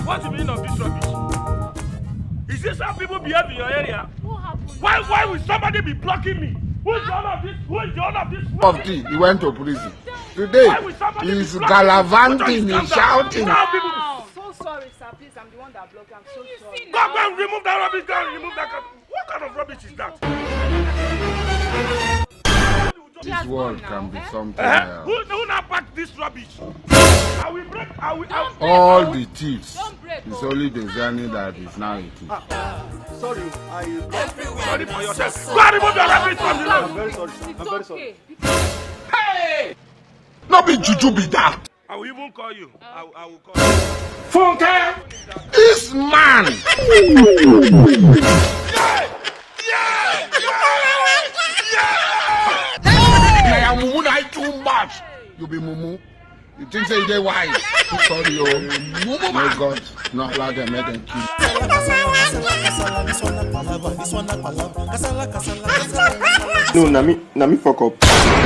What's the meaning of this rubbish? Is this how people behave in your area? What happened? Why will somebody be blocking me? Who is the owner of this? Who is the owner of this? Of tea, he went to prison. Today, he's gallivanting, he's shouting. Wow. So sorry, sir. Please, I'm the one that blocked you. I'm so sorry. Go and remove that rubbish. Go and remove that. What kind of rubbish is that? This world can be something else. Who now packed this rubbish? I will break. All the thieves. It's only the journey that is now a thief. Sorry, Sorry for yourself. Go and remove your rubbish from the road. I'm very sorry, sir. I'm very sorry. Hey! Not be juju be that. I will even call you. I will call you. Funke! This man! I am mumu na too much. You be mumu. You think say they wise? Sorry, yo. Mumu my God, not allow them, make them kill. No, na me fuck up.